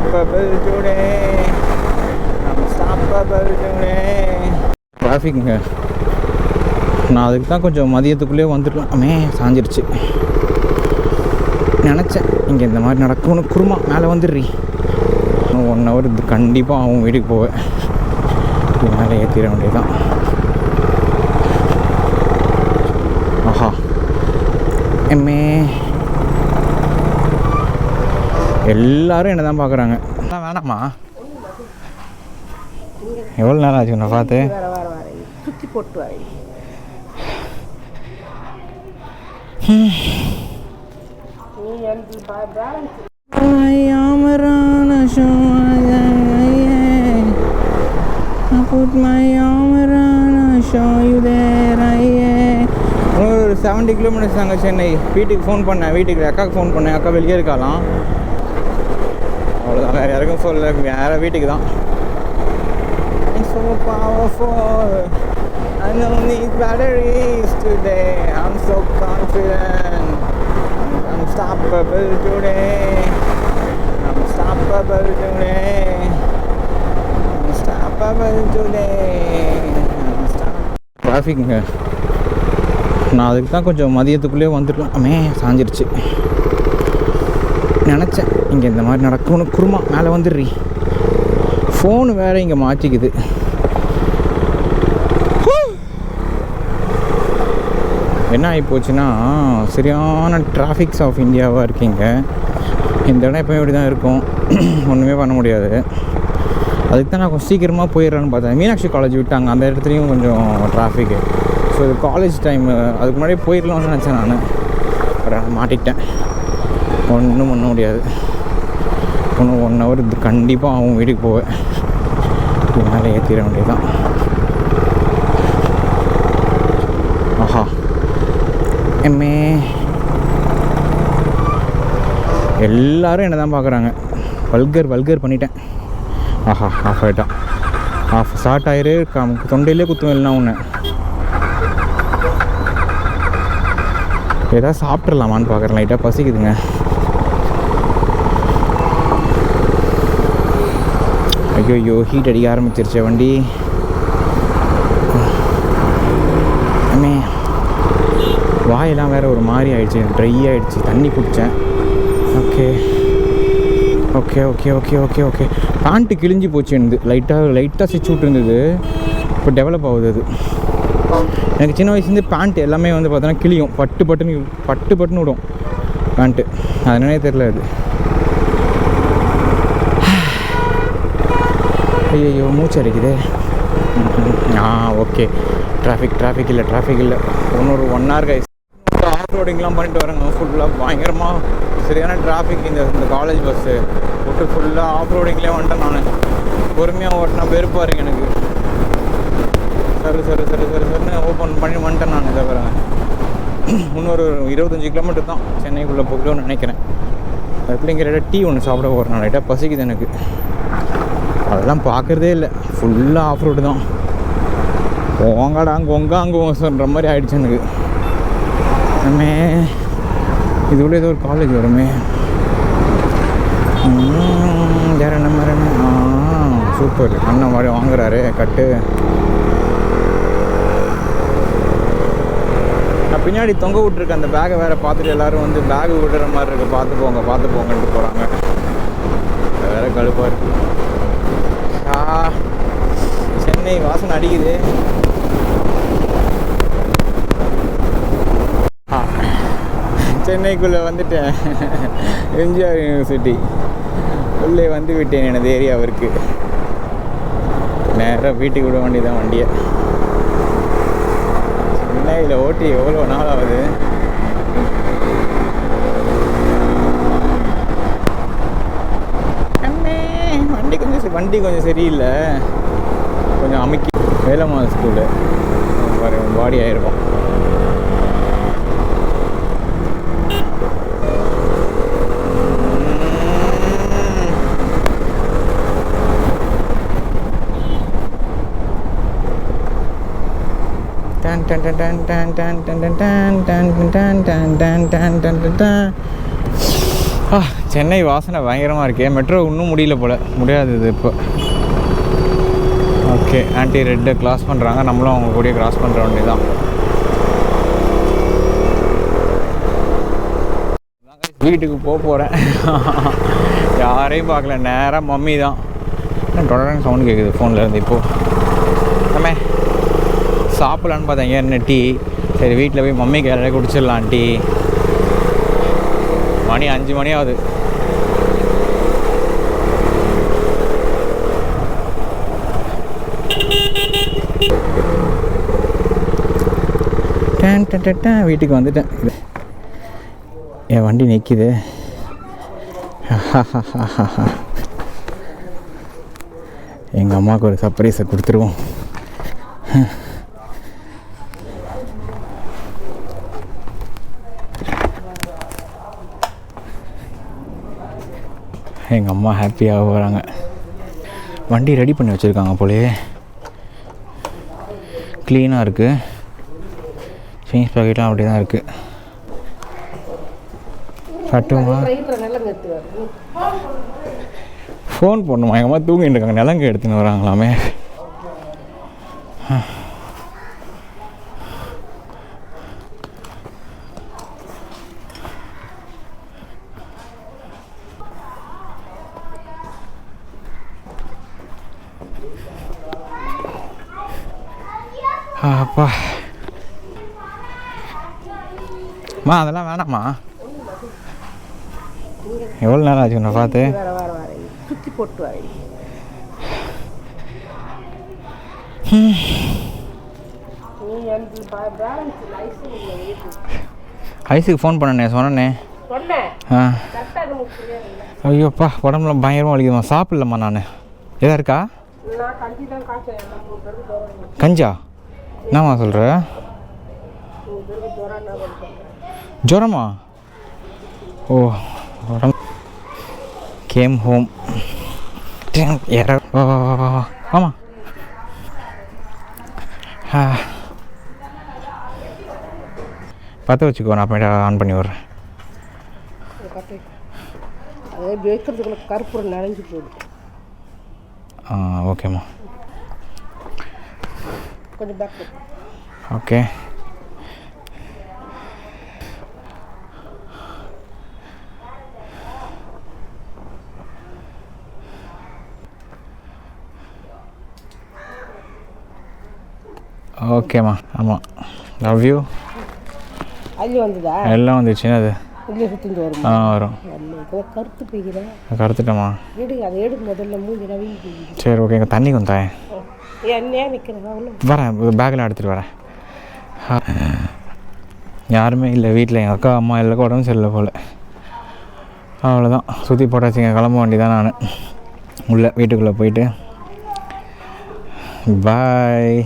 unstoppable today. Unstoppable today. டிராஃபிக்குங்க. நான் அதுக்கு தான் கொஞ்சம் மதியத்துக்குள்ளே வந்துடலாமே சாஞ்சிருச்சு நினச்சேன். இங்கே இந்த மாதிரி நடக்கும்னு குருமா மேலே வந்துடுறி. இன்னும் 1 hour இது கண்டிப்பாக அவன் வீட்டுக்கு போவேன். மேலே ஏற்றிட வேண்டியதுதான். ஆஹா எம்மே எல்லாரும் என்ன தான் பார்க்குறாங்க. வேணாமா எவ்வளோ நேரம் ஆச்சு நான் பார்த்து சுற்றி போட்டு வரை ஒரு 70 kilometers தாங்க சென்னை. வீட்டுக்கு ஃபோன் பண்ணேன், வீட்டுக்கு அக்காவுக்கு ஃபோன் பண்ணேன். அக்கா வெளியே இருக்கலாம். அவ்வளோதான், வேறு யாருக்கும் சொல்ல, வேறு வீட்டுக்கு தான். So powerful, I don't need batteries today. I'm so confident, unstoppable today. Unstoppable today. Unstoppable today. டிராஃபிக்குங்க. நான் அதுக்கு தான் கொஞ்சம் மதியத்துக்குள்ளே வந்துடலாமே சாஞ்சிருச்சு நினச்சேன். இங்கே இந்த மாதிரி நடக்கும்னு குருமா மேலே வந்துடுறி. ஃபோனு வேறு இங்கே மாற்றிக்குது. என்ன ஆகி போச்சுன்னா சரியான டிராஃபிக்ஸ் ஆஃப் இந்தியாவாக இருக்கீங்க. இந்த இடம் எப்போயும் இப்படி தான் இருக்கும், ஒன்றுமே பண்ண முடியாது. அதுக்கு தான் நான் கொஞ்சம் சீக்கிரமாக போயிடுறேன்னு பார்த்தேன். மீனாட்சி காலேஜ் விட்டாங்க, அந்த இடத்துலையும் கொஞ்சம் டிராஃபிக்கு. ஸோ இது காலேஜ் டைமு, அதுக்கு முன்னாடியே போயிடலாம்னு நினச்சேன் நான். பட் மாட்டிக்கிட்டேன், ஒன்றும் பண்ண முடியாது. இன்னும் 1 hour இது கண்டிப்பாக அவன் வீட்டுக்கு போவேன். மேலே ஏற்றிட வேண்டியதுதான். ஆஹா எம்மே எல்லாரும் என்ன தான் பார்க்குறாங்க. வல்கர் பண்ணிட்டேன். ஆஹா ஆஃப் ஆகிட்டான். ஆஃப் ஸ்டார்ட் ஆயிரு தொண்டையிலே குத்துவேன். இல்லைனா ஒன்று ஏதாவது சாப்பிட்றலாமான்னு பார்க்குறேன். லைட்டாக பசிக்குதுங்க. ஐயோ ஹீட் அடிக்க ஆரம்பிச்சிருச்சே வண்டி. அம்மே வாயெல்லாம் வேறு ஒரு மாதிரி ஆகிடுச்சு, ட்ரை ஆகிடுச்சு. தண்ணி குடித்தேன். Okay okay okay okay okay okay pant கிழிஞ்சி போச்சு. எனக்கு லைட்டாக ஸ்டிச் விட்டு இருந்தது, இப்போ டெவலப் ஆகுது. அது எனக்கு சின்ன வயசுலேருந்து பேண்ட் எல்லாமே வந்து பார்த்தோன்னா கிளியும், பட்டு பட்டுன்னு விடும் பேண்ட்டு. அதனாலே தெரில அது. ஐயோ மூச்சு அடிக்குது. ஓகே டிராஃபிக் இல்லை. இன்னொரு 1 hour கைஸ். ஆஃப் ரோடிங்லாம் பண்ணிட்டு வரேங்க. ஃபுல்லாக பயங்கரமாக சரியான டிராஃபிக். இந்த காலேஜ் பஸ்ஸு விட்டு ஃபுல்லாக ஆஃப் ரோடிங்லேயே வந்துட்டேன் நான். பொறுமையாக ஓட்டினா வெறுப்பாருங்க எனக்கு. சருன்னு ஓப்பன் பண்ணி வந்துட்டேன் நான். இதை வரேன் இன்னொரு 25 kilometer தான் சென்னைக்குள்ளே போகணும்னு நினைக்கிறேன். அதுக்குள்ளேங்கிற டீ ஒன்று சாப்பிட போகிறேன். லைட்டாக பசிக்குது எனக்கு. அதெல்லாம் பார்க்குறதே இல்லை, ஃபுல்லாக ஆஃப் ரோடு தான். அங்கே சொல்கிற மாதிரி ஆகிடுச்சு எனக்கு. நம்ம இதுக்குள்ளே ஏதோ ஒரு காலேஜ் வருமே. வேறு என்ன மாதிரி சூப்பர். அண்ணன் மாதிரி வாங்குறாரு கட்டு. நான் பின்னாடி தொங்க விட்ருக்கேன் அந்த பேக்கை வேறு. பார்த்துட்டு எல்லோரும் வந்து பேகு விடுற மாதிரி இருக்குது, பார்த்து போங்கன்ட்டு போகிறாங்க. வேறு கடுப்பாக இருக்குது. சென்னை வாசனை அடிக்குது. சென்னைக்குள்ளே வந்துட்டேன். எம்ஜிஆர் யூனிவர்சிட்டி உள்ளே வந்து விட்டேன். எனது ஏரியாவிற்கு நேராக வீட்டுக்கு விட வேண்டியதான் வண்டியை. சென்னையில் ஓட்டி எவ்வளோ நாள் ஆகுது. வண்டி கொஞ்சம் சரியில்லை, கொஞ்சம் அமைக்கி. வேலம்மா ஸ்கூலு பாடி ஆகிருக்கும். சென்னை வாசனை பயங்கரமாக இருக்கே. மெட்ரோ இன்னும் முடியல போல், முடியாது இது இப்போ. ஓகே, ஆன்டி ரெட்டை கிராஸ் பண்ணுறாங்க, நம்மளும் அவங்க கூடயே கிராஸ் பண்ணுற வேண்டி தான். வீட்டுக்கு போகிறேன். யாரையும் பார்க்கல, நேராக மம்மி தான். தொடர்ந்து சவுண்டு கேட்குது ஃபோனில் இருந்து. இப்போது நம்ம சாப்பிட்லான்னு பார்த்தேன், என்ன டீ. சரி வீட்டில் போய் மம்மி கேரளே குடிச்சிடலாம் டீ. மணி 5 மணி ஆகுது. வீட்டுக்கு வந்துட்டேன். என் வண்டி நிற்கிது. எங்கள் அம்மாவுக்கு ஒரு சர்ப்ரைஸை கொடுத்துருவோம். எங்கள் அம்மா ஹாப்பியாக போகிறாங்க. வண்டி ரெடி பண்ணி வச்சுருக்காங்க போலயே. க்ளீனாக இருக்குது. செயின்ஸ் பாக்கெட்லாம் அப்படி தான் இருக்குது. கட்டுமா ஃபோன் போடணுமா? எங்கள் அம்மா தூங்கிட்டு இருக்காங்க, நிலங்க எடுத்துன்னு வராங்களாமே. அப்பா அம்மா அதெல்லாம் வேணாம்மா. எவ்வளோ நேரம் ஆச்சு நான் பார்த்து. சுற்றி போட்டு வாரி. ஐஸுக்கு ஃபோன் பண்ணனே, சொன்னே. ஆ ஐயோப்பா, உடம்புல பயங்கரமாக வலிக்குதுமா. சாப்பிட்லம்மா நான். எதா இருக்கா? கஞ்சா? என்னம்மா சொல்கிற? ஜுரமா? ஓ உடம்பு. Game home. வா வா வா வா ஆமாம். பற்ற வச்சுக்கோ, நான் அப்புறமேட்டா ஆன் பண்ணி விட்றேன். கருப்பு நனைஞ்சு போகுது. ஓகேம்மா. கொஞ்சம் பேக். ஓகே. ஓகேம்மா. ஆமாம், லவ் யூ. அது வந்துதா? எல்லாம் வந்துச்சுன்னா அது வரும். வரும். கருத்து போய்கிறேன். கருத்துட்டேம்மா. அதை எடுக்க முதல்ல மூஞ்சி. சரி ஓகே, எங்கள் தண்ணி கொஞ்சம் தாயேன். என்னையா நிற்கிறேன். வரேன், பேக்கில் எடுத்துகிட்டு வரேன். யாருமே இல்லை வீட்டில். எங்கள் அக்கா அம்மா எல்லாருக்கும் உடம்பு சரியில்லை போல். அவ்வளோதான், சுற்றி போட்டாச்சுங்க. கிளம்ப வேண்டி தான் நான் உள்ளே வீட்டுக்குள்ளே போயிட்டு. பாய்.